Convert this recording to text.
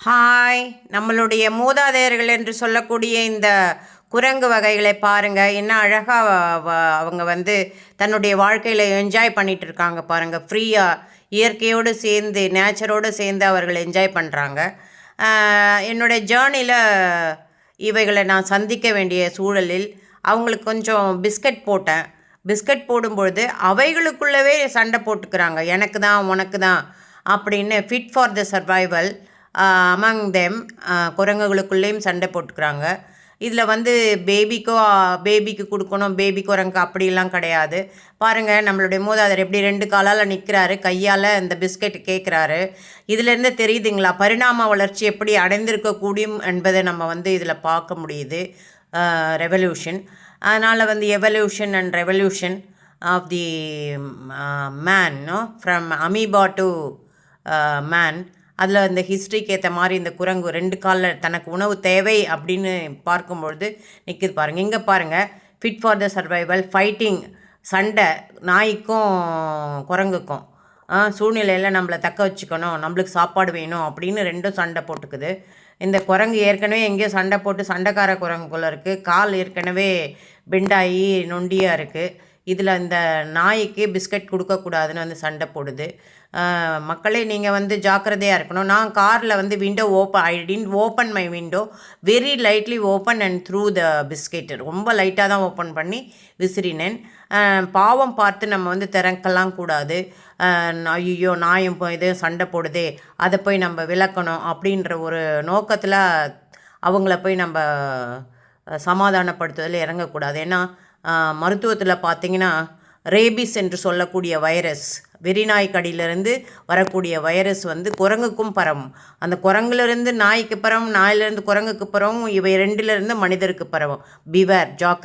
Hi, நம்மளுடைய மூதாதையர்கள் என்று சொல்லக்கூடிய இந்த குரங்கு வகைகளை பாருங்கள். என்ன அழகாக அவங்க வந்து தன்னுடைய வாழ்க்கையில் என்ஜாய் பண்ணிகிட்டு இருக்காங்க பாருங்கள். ஃப்ரீயாக இயற்கையோடு சேர்ந்து நேச்சரோடு சேர்ந்து அவர்கள் என்ஜாய் பண்ணுறாங்க. என்னுடைய ஜேர்னியில் இவைகளை நான் சந்திக்க வேண்டிய சூழலில் அவங்களுக்கு கொஞ்சம் பிஸ்கட் போட்டேன். பிஸ்கட் போடும்பொழுது அவைகளுக்குள்ளவே சண்டை போட்டுக்கிறாங்க. எனக்கு தான் உனக்கு தான் அப்படின்னு fit for the survival among them குரங்குகளுக்குள்ளேயும் சண்டை போட்டுக்கிறாங்க. இதில் வந்து பேபிக்கு கொடுக்கணும், பேபி குரங்கு அப்படிலாம் கிடையாது. பாருங்கள், நம்மளுடைய மூதாதையர் எப்படி 2 காலால் நிற்கிறாரு, கையால் இந்த பிஸ்கெட் கேட்குறாரு. இதிலேருந்து தெரியுதுங்களா பரிணாம வளர்ச்சி எப்படி அடைந்திருக்கக்கூடும் என்பதை நம்ம வந்து இதில் பார்க்க முடியுது. ரெவல்யூஷன், அதனால் வந்து evolution and revolution of the man from amoeba to man. அதில் இந்த ஹிஸ்ட்ரிக்கு ஏற்ற மாதிரி இந்த குரங்கு 2 காலில் தனக்கு உணவு தேவை அப்படின்னு பார்க்கும்பொழுது நிற்கிது பாருங்கள். இங்கே பாருங்கள், fit for the survival, fighting, சண்டை, நாய்க்கும் குரங்குக்கும் சூழ்நிலையில் நம்மளை தக்க வச்சுக்கணும், நம்மளுக்கு சாப்பாடு வேணும் அப்படின்னு 2ம் சண்டை போட்டுக்குது. இந்த குரங்கு ஏற்கனவே எங்கேயோ சண்டை போட்டு சண்டைக்கார குரங்கு போல் இருக்குது. கால் ஏற்கனவே பெண்டாகி நொண்டியாக இருக்குது. இதில் இந்த நாய்க்கு பிஸ்கட் கொடுக்கக்கூடாதுன்னு வந்து சண்டை போடுது. மக்களே, நீங்கள் வந்து ஜாக்கிரதையாக இருக்கணும். நான் காரில் வந்து window I didn't open my window, very lightly open and through the biscuit. ரொம்ப லைட்டாக தான் ஓப்பன் பண்ணி விசிறினேன். பாவம் பார்த்து நம்ம வந்து திறக்கலாம் கூடாது. ஐயோ நாயும் இது சண்டை போடுதே, அதை போய் நம்ம விளக்கணும் அப்படின்ற ஒரு நோக்கத்தில் அவங்கள போய் நம்ம சமாதானப்படுத்துவதில் இறங்கக்கூடாது. ஏன்னா மருத்துவத்தில் பார்த்திங்கன்னா ரேபிஸ் என்று சொல்லக்கூடிய வைரஸ், வெறிநாய் கடியிலிருந்து வரக்கூடிய வைரஸ் வந்து குரங்குக்கும் பரவும். அந்த குரங்குலேருந்து நாய்க்கு பரவும், நாயிலிருந்து குரங்குக்கு பரவும், இவை 2லேருந்து மனிதருக்கு பரவும். பிவேர், ஜாக்கிரதை.